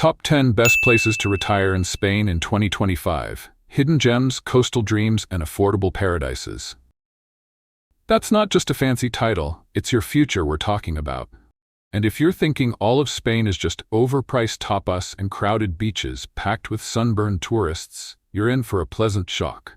Top 10 Best Places to Retire in Spain in 2025. Hidden gems, coastal dreams, and affordable paradises. That's not just a fancy title, it's your future we're talking about. And if you're thinking all of Spain is just overpriced tapas and crowded beaches packed with sunburned tourists, you're in for a pleasant shock.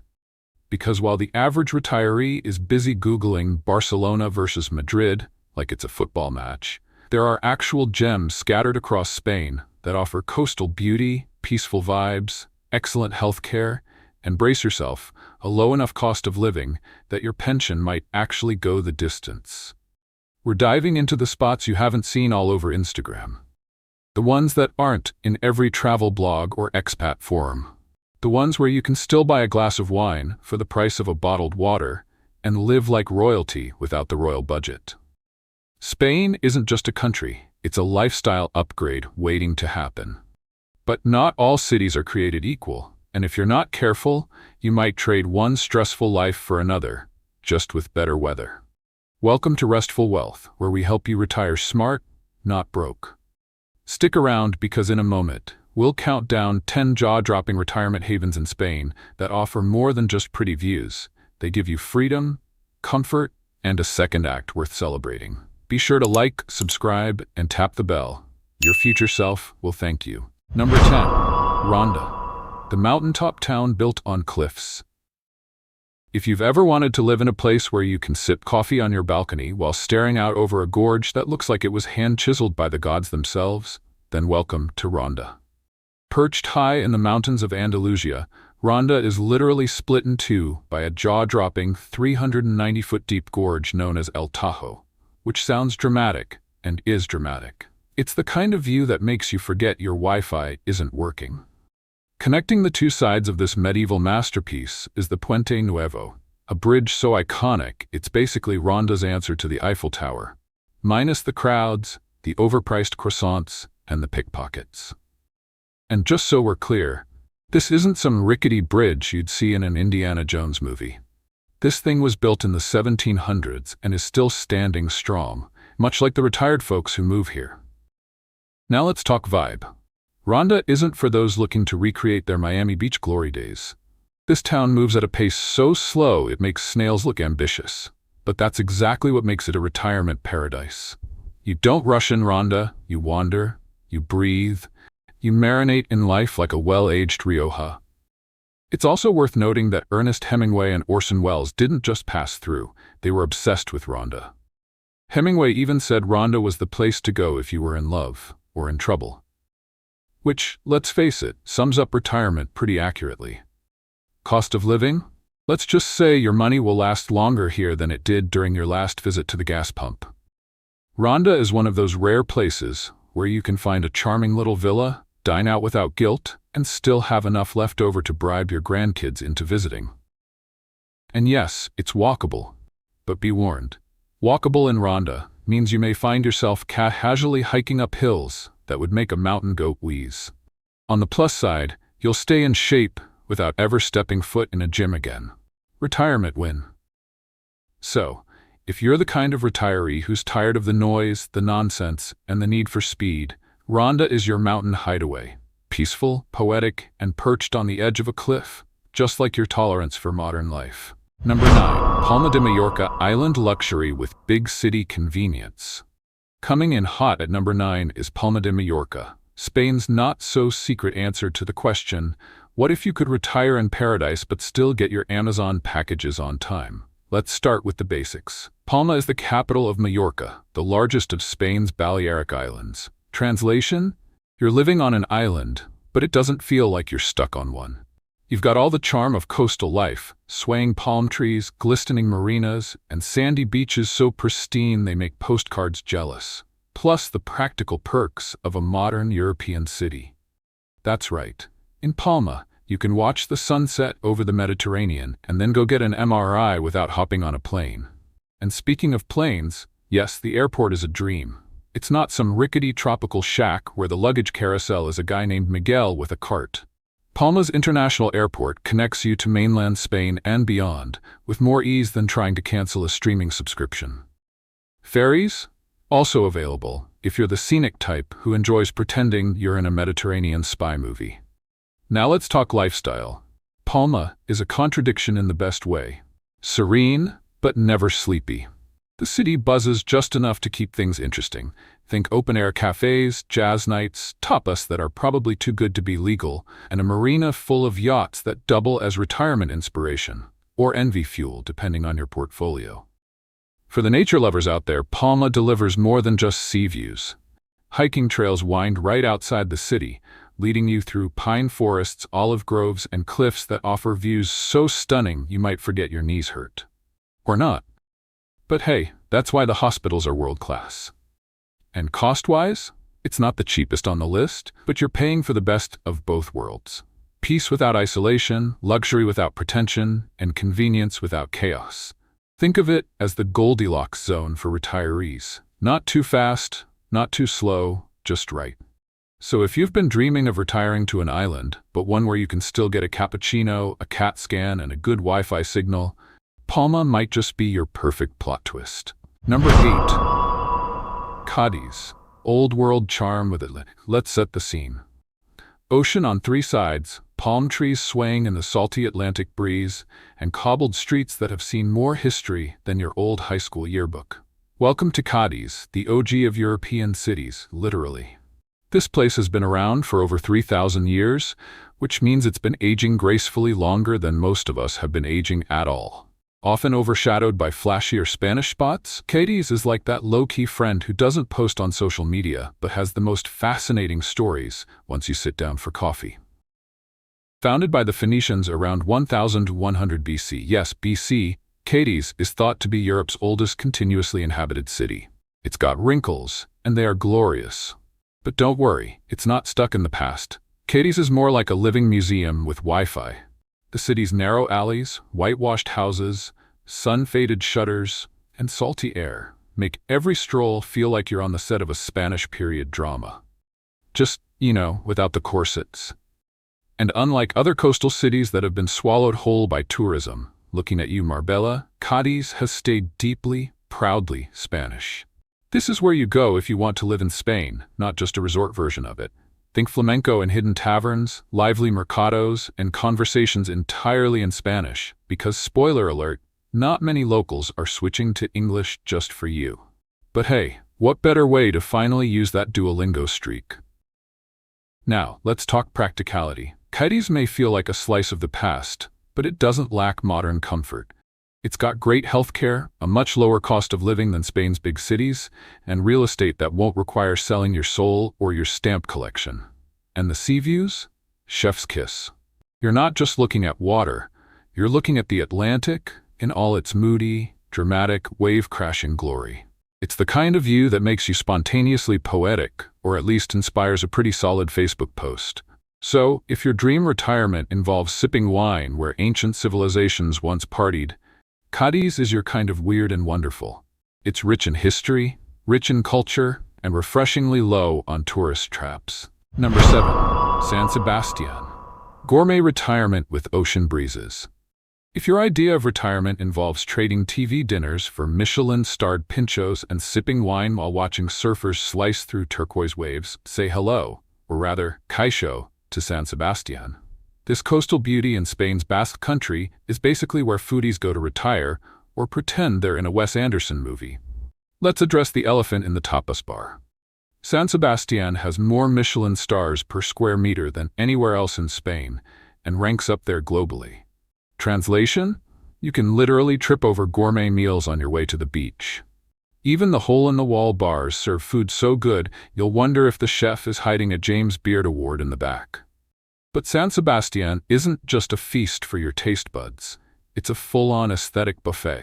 Because while the average retiree is busy Googling Barcelona versus Madrid like it's a football match, there are actual gems scattered across Spain that offer coastal beauty, peaceful vibes, excellent health care, and brace yourself, a low enough cost of living that your pension might actually go the distance. We're diving into the spots you haven't seen all over Instagram. The ones that aren't in every travel blog or expat forum. The ones where you can still buy a glass of wine for the price of a bottled water and live like royalty without the royal budget. Spain isn't just a country, it's a lifestyle upgrade waiting to happen. But not all cities are created equal, and if you're not careful, you might trade one stressful life for another, just with better weather. Welcome to Restful Wealth, where we help you retire smart, not broke. Stick around because in a moment, we'll count down 10 jaw-dropping retirement havens in Spain that offer more than just pretty views. They give you freedom, comfort, and a second act worth celebrating. Be sure to like, subscribe, and tap the bell. Your future self will thank you. Number 10. Ronda, the mountaintop town built on cliffs. If you've ever wanted to live in a place where you can sip coffee on your balcony while staring out over a gorge that looks like it was hand-chiseled by the gods themselves, then welcome to Ronda. Perched high in the mountains of Andalusia, Ronda is literally split in two by a jaw-dropping 390-foot-deep gorge known as El Tajo, which sounds dramatic and is dramatic. It's the kind of view that makes you forget your Wi-Fi isn't working. Connecting the two sides of this medieval masterpiece is the Puente Nuevo, a bridge so iconic it's basically Ronda's answer to the Eiffel Tower, minus the crowds, the overpriced croissants, and the pickpockets. And just so we're clear, this isn't some rickety bridge you'd see in an Indiana Jones movie. This thing was built in the 1700s and is still standing strong, much like the retired folks who move here. Now let's talk vibe. Ronda isn't for those looking to recreate their Miami Beach glory days. This town moves at a pace so slow it makes snails look ambitious. But that's exactly what makes it a retirement paradise. You don't rush in Ronda, you wander, you breathe, you marinate in life like a well-aged Rioja. It's also worth noting that Ernest Hemingway and Orson Welles didn't just pass through, they were obsessed with Ronda. Hemingway even said Ronda was the place to go if you were in love or in trouble. Which, let's face it, sums up retirement pretty accurately. Cost of living? Let's just say your money will last longer here than it did during your last visit to the gas pump. Ronda is one of those rare places where you can find a charming little villa, dine out without guilt, and still have enough left over to bribe your grandkids into visiting. And yes, it's walkable. But be warned, walkable in Ronda means you may find yourself casually hiking up hills that would make a mountain goat wheeze. On the plus side, you'll stay in shape without ever stepping foot in a gym again. Retirement win. So, if you're the kind of retiree who's tired of the noise, the nonsense, and the need for speed, Ronda is your mountain hideaway. Peaceful, poetic, and perched on the edge of a cliff, just like your tolerance for modern life. Number 9. Palma de Mallorca, island luxury with big city convenience. Coming in hot at number 9 is Palma de Mallorca, Spain's not-so-secret answer to the question, what if you could retire in paradise but still get your Amazon packages on time? Let's start with the basics. Palma is the capital of Mallorca, the largest of Spain's Balearic Islands. Translation? You're living on an island, but it doesn't feel like you're stuck on one. You've got all the charm of coastal life, swaying palm trees, glistening marinas, and sandy beaches so pristine they make postcards jealous. Plus the practical perks of a modern European city. That's right. In Palma, you can watch the sunset over the Mediterranean and then go get an MRI without hopping on a plane. And speaking of planes, yes, the airport is a dream. It's not some rickety tropical shack where the luggage carousel is a guy named Miguel with a cart. Palma's international airport connects you to mainland Spain and beyond, with more ease than trying to cancel a streaming subscription. Ferries? Also available, if you're the scenic type who enjoys pretending you're in a Mediterranean spy movie. Now let's talk lifestyle. Palma is a contradiction in the best way. Serene, but never sleepy. The city buzzes just enough to keep things interesting. Think open-air cafes, jazz nights, tapas that are probably too good to be legal, and a marina full of yachts that double as retirement inspiration, or envy fuel depending on your portfolio. For the nature lovers out there, Palma delivers more than just sea views. Hiking trails wind right outside the city, leading you through pine forests, olive groves, and cliffs that offer views so stunning you might forget your knees hurt. Or not. But hey, that's why the hospitals are world-class. And cost-wise, it's not the cheapest on the list, but you're paying for the best of both worlds. Peace without isolation, luxury without pretension, and convenience without chaos. Think of it as the Goldilocks zone for retirees. Not too fast, not too slow, just right. So if you've been dreaming of retiring to an island, but one where you can still get a cappuccino, a CAT scan, and a good Wi-Fi signal, Palma might just be your perfect plot twist. Number 8. Cadiz. Old world charm with it. Let's set the scene. Ocean on 3 sides, palm trees swaying in the salty Atlantic breeze, and cobbled streets that have seen more history than your old high school yearbook. Welcome to Cadiz, the OG of European cities, literally. This place has been around for over 3,000 years, which means it's been aging gracefully longer than most of us have been aging at all. Often overshadowed by flashier Spanish spots, Cadiz is like that low-key friend who doesn't post on social media but has the most fascinating stories once you sit down for coffee. Founded by the Phoenicians around 1100 BC, yes, BC, Cadiz is thought to be Europe's oldest continuously inhabited city. It's got wrinkles, and they are glorious. But don't worry, it's not stuck in the past. Cadiz is more like a living museum with Wi-Fi. The city's narrow alleys, whitewashed houses, sun-faded shutters, and salty air make every stroll feel like you're on the set of a Spanish period drama. Just, without the corsets. And unlike other coastal cities that have been swallowed whole by tourism, looking at you, Marbella, Cadiz has stayed deeply, proudly Spanish. This is where you go if you want to live in Spain, not just a resort version of it. Think flamenco and hidden taverns, lively mercados, and conversations entirely in Spanish, because spoiler alert, not many locals are switching to English just for you. But hey, what better way to finally use that Duolingo streak? Now, let's talk practicality. Cadiz may feel like a slice of the past, but it doesn't lack modern comfort. It's got great healthcare, a much lower cost of living than Spain's big cities, and real estate that won't require selling your soul or your stamp collection. And the sea views? Chef's kiss. You're not just looking at water, you're looking at the Atlantic in all its moody, dramatic, wave-crashing glory. It's the kind of view that makes you spontaneously poetic, or at least inspires a pretty solid Facebook post. So, if your dream retirement involves sipping wine where ancient civilizations once partied, Cadiz is your kind of weird and wonderful. It's rich in history, rich in culture, and refreshingly low on tourist traps. Number 7. San Sebastian. Gourmet retirement with ocean breezes. If your idea of retirement involves trading TV dinners for Michelin-starred pinchos and sipping wine while watching surfers slice through turquoise waves, say hello, or rather, kaixo, to San Sebastian. This coastal beauty in Spain's Basque Country is basically where foodies go to retire or pretend they're in a Wes Anderson movie. Let's address the elephant in the tapas bar. San Sebastian has more Michelin stars per square meter than anywhere else in Spain and ranks up there globally. Translation? You can literally trip over gourmet meals on your way to the beach. Even the hole-in-the-wall bars serve food so good you'll wonder if the chef is hiding a James Beard Award in the back. But San Sebastian isn't just a feast for your taste buds. It's a full-on aesthetic buffet.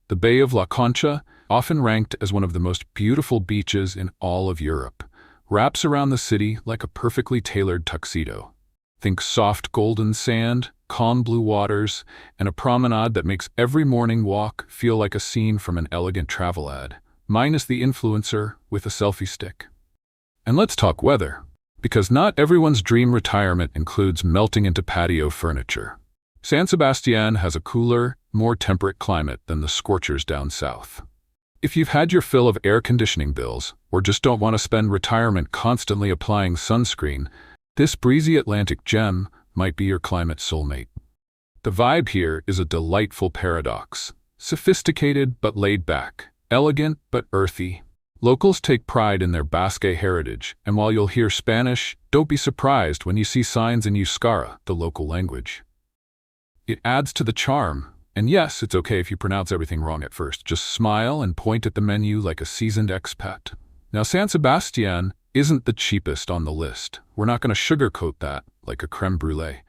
The Bay of La Concha, often ranked as one of the most beautiful beaches in all of Europe, wraps around the city like a perfectly tailored tuxedo. Think soft golden sand, calm blue waters, and a promenade that makes every morning walk feel like a scene from an elegant travel ad, minus the influencer with a selfie stick. And let's talk weather. Because not everyone's dream retirement includes melting into patio furniture. San Sebastian has a cooler, more temperate climate than the scorchers down south. If you've had your fill of air conditioning bills, or just don't want to spend retirement constantly applying sunscreen, this breezy Atlantic gem might be your climate soulmate. The vibe here is a delightful paradox. Sophisticated but laid back, elegant but earthy. Locals take pride in their Basque heritage, and while you'll hear Spanish, don't be surprised when you see signs in Euskara, the local language. It adds to the charm, and yes, it's okay if you pronounce everything wrong at first. Just smile and point at the menu like a seasoned expat. Now, San Sebastian isn't the cheapest on the list. We're not going to sugarcoat that like a creme brulee.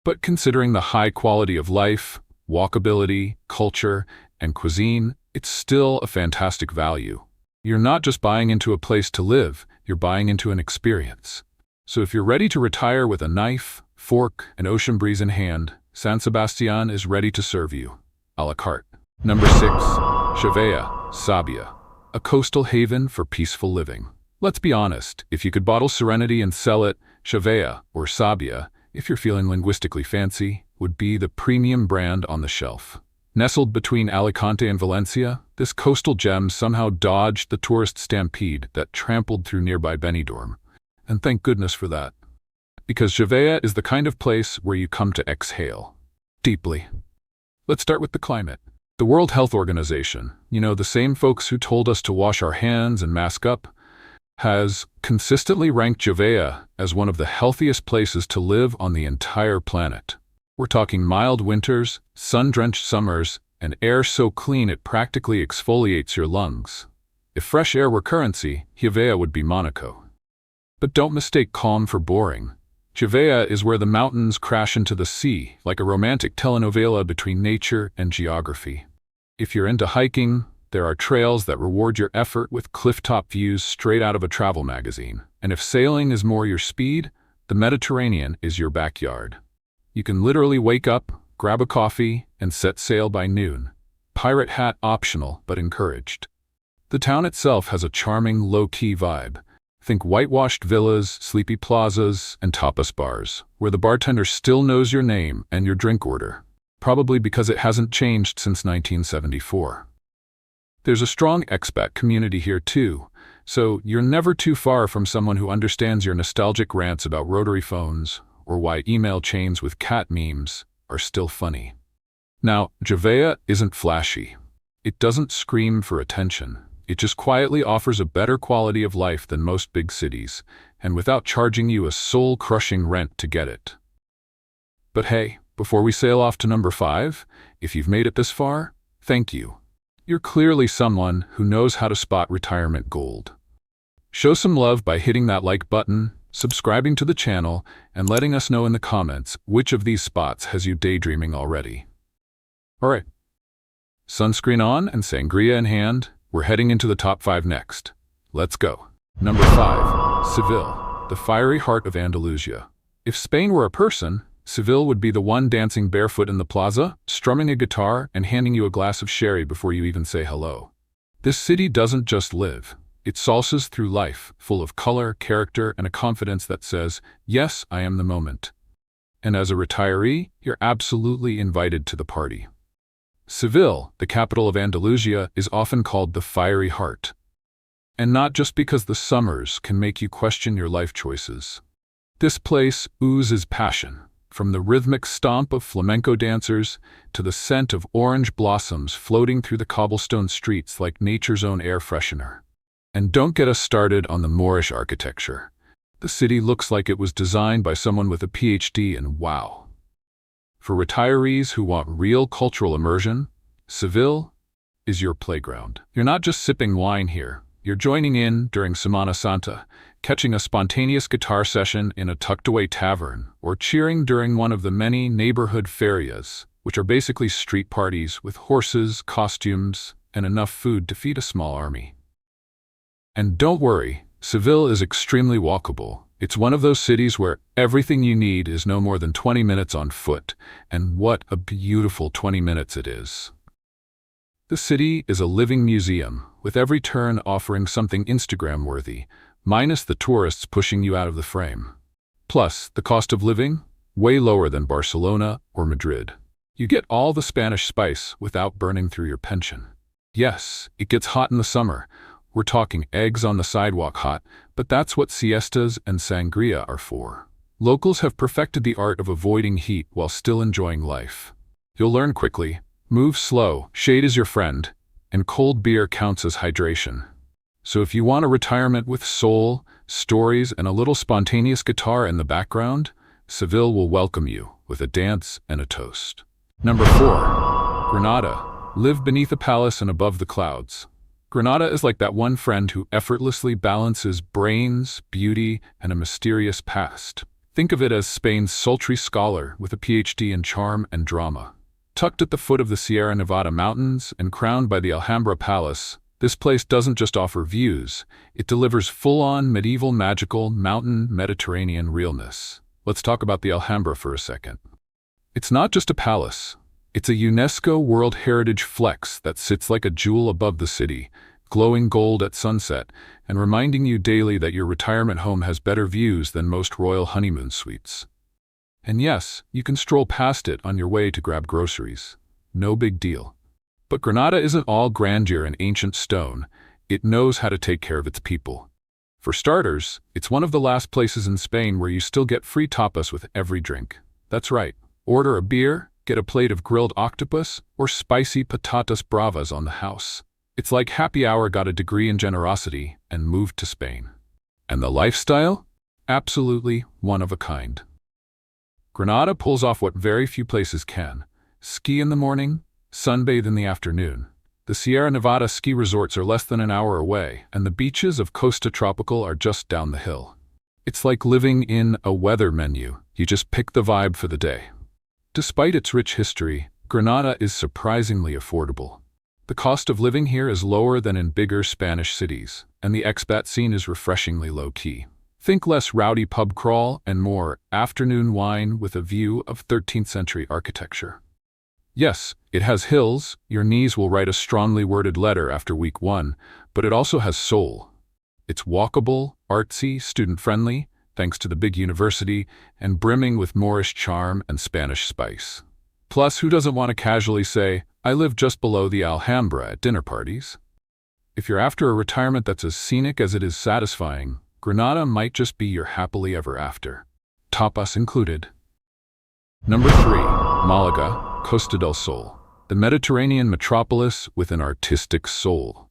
But considering the high quality of life, walkability, culture, and cuisine, it's still a fantastic value. You're not just buying into a place to live, you're buying into an experience. So if you're ready to retire with a knife, fork, and ocean breeze in hand, San Sebastian is ready to serve you, a la carte. Number 6. Chevea, Sabia, a coastal haven for peaceful living. Let's be honest, if you could bottle serenity and sell it, Chevea, or Sabia, if you're feeling linguistically fancy, would be the premium brand on the shelf. Nestled between Alicante and Valencia, this coastal gem somehow dodged the tourist stampede that trampled through nearby Benidorm. And thank goodness for that. Because Chevea is the kind of place where you come to exhale. Deeply. Let's start with the climate. The World Health Organization, the same folks who told us to wash our hands and mask up, has consistently ranked Chevea as one of the healthiest places to live on the entire planet. We're talking mild winters, sun-drenched summers, and air so clean it practically exfoliates your lungs. If fresh air were currency, Chevea would be Monaco. But don't mistake calm for boring. Chevea is where the mountains crash into the sea, like a romantic telenovela between nature and geography. If you're into hiking, there are trails that reward your effort with clifftop views straight out of a travel magazine. And if sailing is more your speed, the Mediterranean is your backyard. You can literally wake up, grab a coffee, and set sail by noon. Pirate hat optional, but encouraged. The town itself has a charming, low-key vibe. Think whitewashed villas, sleepy plazas, and tapas bars, where the bartender still knows your name and your drink order, probably because it hasn't changed since 1974. There's a strong expat community here too, so you're never too far from someone who understands your nostalgic rants about rotary phones, or why email chains with cat memes are still funny. Now, Chevea isn't flashy. It doesn't scream for attention. It just quietly offers a better quality of life than most big cities, and without charging you a soul-crushing rent to get it. But hey, before we sail off to number 5, if you've made it this far, thank you. You're clearly someone who knows how to spot retirement gold. Show some love by hitting that like button, subscribing to the channel, and letting us know in the comments which of these spots has you daydreaming already. Alright, sunscreen on and sangria in hand, we're heading into the top 5 next. Let's go. Number 5. Seville, the fiery heart of Andalusia. If Spain were a person, Seville would be the one dancing barefoot in the plaza, strumming a guitar, and handing you a glass of sherry before you even say hello. This city doesn't just live. It salsas through life, full of color, character, and a confidence that says, yes, I am the moment. And as a retiree, you're absolutely invited to the party. Seville, the capital of Andalusia, is often called the fiery heart. And not just because the summers can make you question your life choices. This place oozes passion, from the rhythmic stomp of flamenco dancers to the scent of orange blossoms floating through the cobblestone streets like nature's own air freshener. And don't get us started on the Moorish architecture. The city looks like it was designed by someone with a PhD in wow. For retirees who want real cultural immersion, Seville is your playground. You're not just sipping wine here. You're joining in during Semana Santa, catching a spontaneous guitar session in a tucked-away tavern, or cheering during one of the many neighborhood ferias, which are basically street parties with horses, costumes, and enough food to feed a small army. And don't worry, Seville is extremely walkable. It's one of those cities where everything you need is no more than 20 minutes on foot, and what a beautiful 20 minutes it is. The city is a living museum, with every turn offering something Instagram-worthy, minus the tourists pushing you out of the frame. Plus, the cost of living? Way lower than Barcelona or Madrid. You get all the Spanish spice without burning through your pension. Yes, it gets hot in the summer. We're talking eggs on the sidewalk hot, but that's what siestas and sangria are for. Locals have perfected the art of avoiding heat while still enjoying life. You'll learn quickly. Move slow, shade is your friend, and cold beer counts as hydration. So if you want a retirement with soul, stories, and a little spontaneous guitar in the background, Seville will welcome you with a dance and a toast. Number 4. Granada. Live beneath a palace and above the clouds. Granada is like that one friend who effortlessly balances brains, beauty, and a mysterious past. Think of it as Spain's sultry scholar with a PhD in charm and drama. Tucked at the foot of the Sierra Nevada mountains and crowned by the Alhambra Palace, this place doesn't just offer views, it delivers full-on medieval magical mountain Mediterranean realness. Let's talk about the Alhambra for a second. It's not just a palace. It's a UNESCO World Heritage flex that sits like a jewel above the city, glowing gold at sunset, and reminding you daily that your retirement home has better views than most royal honeymoon suites. And yes, you can stroll past it on your way to grab groceries. No big deal. But Granada isn't all grandeur and ancient stone. It knows how to take care of its people. For starters, it's one of the last places in Spain where you still get free tapas with every drink. That's right. Order a beer, get a plate of grilled octopus, or spicy patatas bravas on the house. It's like happy hour got a degree in generosity and moved to Spain. And the lifestyle? Absolutely one of a kind. Granada pulls off what very few places can. Ski in the morning, sunbathe in the afternoon. The Sierra Nevada ski resorts are less than an hour away, and the beaches of Costa Tropical are just down the hill. It's like living in a weather menu. You just pick the vibe for the day. Despite its rich history, Granada is surprisingly affordable. The cost of living here is lower than in bigger Spanish cities, and the expat scene is refreshingly low-key. Think less rowdy pub crawl and more afternoon wine with a view of 13th century architecture. Yes, it has hills, your knees will write a strongly worded letter after week 1, but it also has soul. It's walkable, artsy, student-friendly, thanks to the big university, and brimming with Moorish charm and Spanish spice. Plus, who doesn't want to casually say, I live just below the Alhambra at dinner parties? If you're after a retirement that's as scenic as it is satisfying, Granada might just be your happily ever after. Tapas included. Number 3. Malaga, Costa del Sol, the Mediterranean metropolis with an artistic soul.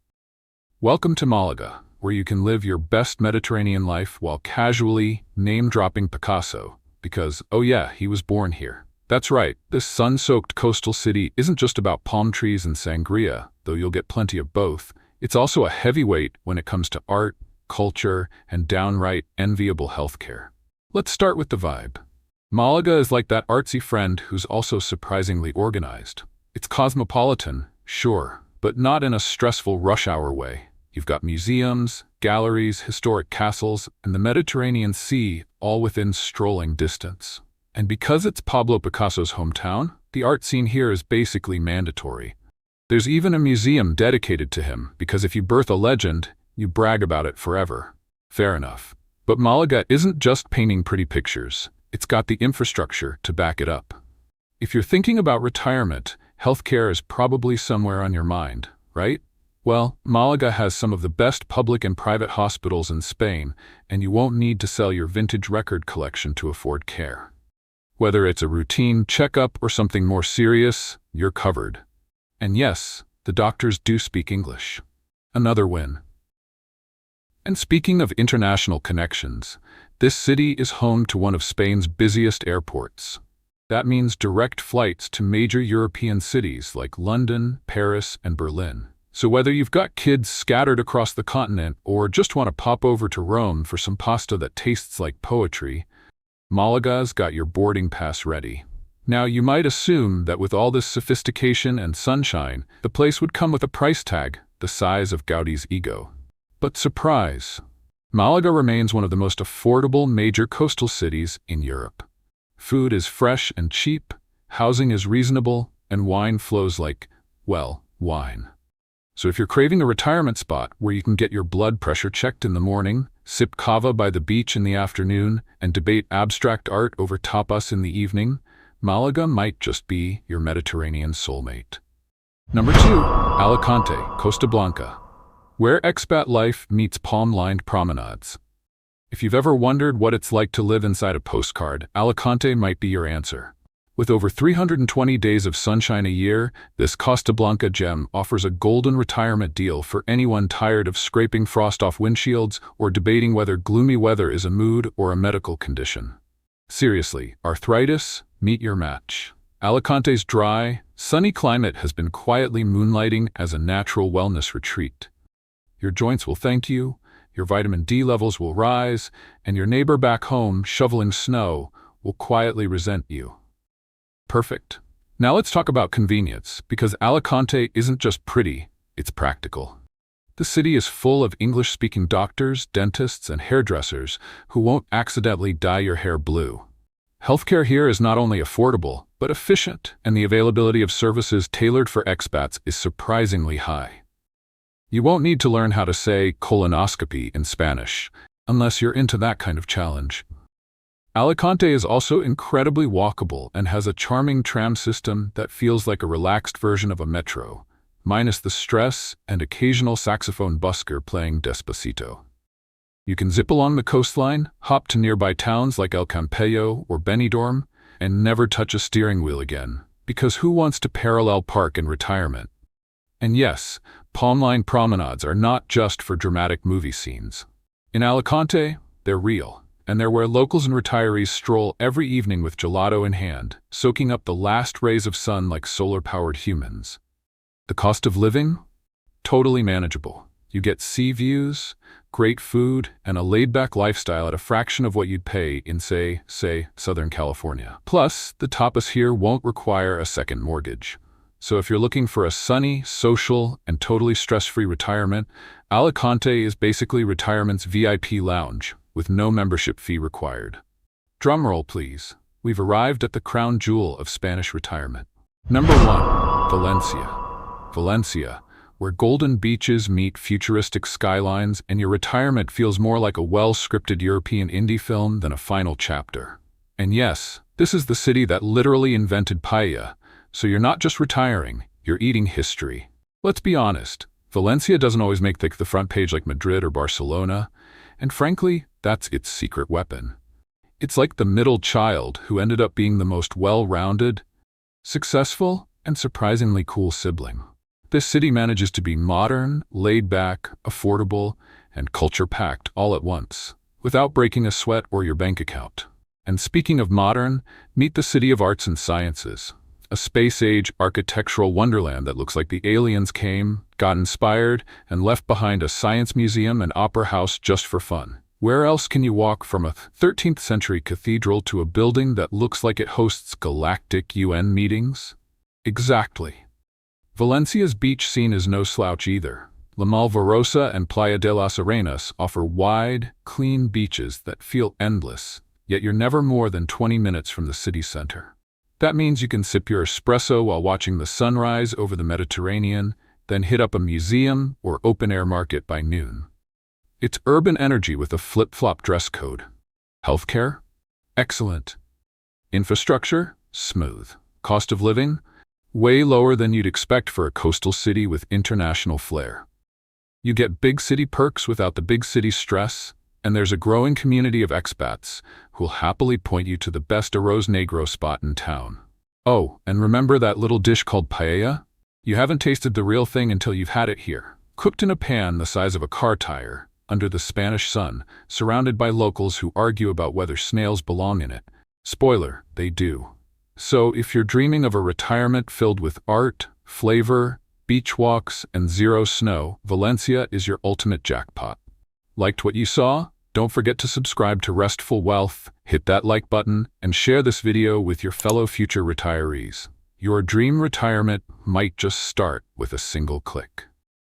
Welcome to Malaga, where you can live your best Mediterranean life while casually name-dropping Picasso, because, oh yeah, he was born here. That's right, this sun-soaked coastal city isn't just about palm trees and sangria, though you'll get plenty of both. It's also a heavyweight when it comes to art, culture, and downright enviable healthcare. Let's start with the vibe. Malaga is like that artsy friend who's also surprisingly organized. It's cosmopolitan, sure, but not in a stressful rush-hour way. You've got museums, galleries, historic castles, and the Mediterranean Sea all within strolling distance. And because it's Pablo Picasso's hometown, the art scene here is basically mandatory. There's even a museum dedicated to him, because if you birth a legend, you brag about it forever. Fair enough. But Malaga isn't just painting pretty pictures. It's got the infrastructure to back it up. If you're thinking about retirement, healthcare is probably somewhere on your mind, right? Well, Malaga has some of the best public and private hospitals in Spain, and you won't need to sell your vintage record collection to afford care. Whether it's a routine checkup or something more serious, you're covered. And yes, the doctors do speak English. Another win. And speaking of international connections, this city is home to one of Spain's busiest airports. That means direct flights to major European cities like London, Paris, and Berlin. So whether you've got kids scattered across the continent or just want to pop over to Rome for some pasta that tastes like poetry, Malaga's got your boarding pass ready. Now, you might assume that with all this sophistication and sunshine, the place would come with a price tag the size of Gaudi's ego. But surprise! Malaga remains one of the most affordable major coastal cities in Europe. Food is fresh and cheap, housing is reasonable, and wine flows like, well, wine. So if you're craving a retirement spot where you can get your blood pressure checked in the morning, sip cava by the beach in the afternoon, and debate abstract art over tapas in the evening, Malaga might just be your Mediterranean soulmate. Number 2. Alicante, Costa Blanca, where expat life meets palm-lined promenades. If you've ever wondered what it's like to live inside a postcard, Alicante might be your answer. With over 320 days of sunshine a year, this Costa Blanca gem offers a golden retirement deal for anyone tired of scraping frost off windshields or debating whether gloomy weather is a mood or a medical condition. Seriously, arthritis? Meet your match. Alicante's dry, sunny climate has been quietly moonlighting as a natural wellness retreat. Your joints will thank you, your vitamin D levels will rise, and your neighbor back home, shoveling snow, will quietly resent you. Perfect. Now let's talk about convenience, because Alicante isn't just pretty, it's practical. The city is full of English-speaking doctors, dentists, and hairdressers who won't accidentally dye your hair blue. Healthcare here is not only affordable, but efficient, and the availability of services tailored for expats is surprisingly high. You won't need to learn how to say colonoscopy in Spanish, unless you're into that kind of challenge. Alicante is also incredibly walkable and has a charming tram system that feels like a relaxed version of a metro, minus the stress and occasional saxophone busker playing Despacito. You can zip along the coastline, hop to nearby towns like El Campello or Benidorm, and never touch a steering wheel again, because who wants to parallel park in retirement? And yes, palm-lined promenades are not just for dramatic movie scenes. In Alicante, they're real. And they're where locals and retirees stroll every evening with gelato in hand, soaking up the last rays of sun like solar-powered humans. The cost of living? Totally manageable. You get sea views, great food, and a laid-back lifestyle at a fraction of what you'd pay in, say, Southern California. Plus, the tapas here won't require a second mortgage. So if you're looking for a sunny, social, and totally stress-free retirement, Alicante is basically retirement's VIP lounge, with no membership fee required. Drumroll, please. We've arrived at the crown jewel of Spanish retirement. Number 1. Valencia. Valencia, where golden beaches meet futuristic skylines and your retirement feels more like a well-scripted European indie film than a final chapter. And yes, this is the city that literally invented paella, so you're not just retiring, you're eating history. Let's be honest, Valencia doesn't always make the front page like Madrid or Barcelona, and frankly, that's its secret weapon. It's like the middle child who ended up being the most well-rounded, successful, and surprisingly cool sibling. This city manages to be modern, laid-back, affordable, and culture-packed all at once, without breaking a sweat or your bank account. And speaking of modern, meet the City of Arts and Sciences, a space-age architectural wonderland that looks like the aliens came, got inspired, and left behind a science museum and opera house just for fun. Where else can you walk from a 13th century cathedral to a building that looks like it hosts galactic UN meetings? Exactly. Valencia's beach scene is no slouch either. La Malvarosa and Playa de las Arenas offer wide, clean beaches that feel endless, yet you're never more than 20 minutes from the city center. That means you can sip your espresso while watching the sunrise over the Mediterranean, then hit up a museum or open-air market by noon. It's urban energy with a flip-flop dress code. Healthcare? Excellent. Infrastructure? Smooth. Cost of living? Way lower than you'd expect for a coastal city with international flair. You get big city perks without the big city stress, and there's a growing community of expats who'll happily point you to the best arroz negro spot in town. Oh, and remember that little dish called paella? You haven't tasted the real thing until you've had it here. Cooked in a pan the size of a car tire, under the Spanish sun, surrounded by locals who argue about whether snails belong in it. Spoiler, they do. So if you're dreaming of a retirement filled with art, flavor, beach walks, and zero snow, Valencia is your ultimate jackpot. Liked what you saw? Don't forget to subscribe to Restful Wealth, hit that like button, and share this video with your fellow future retirees. Your dream retirement might just start with a single click.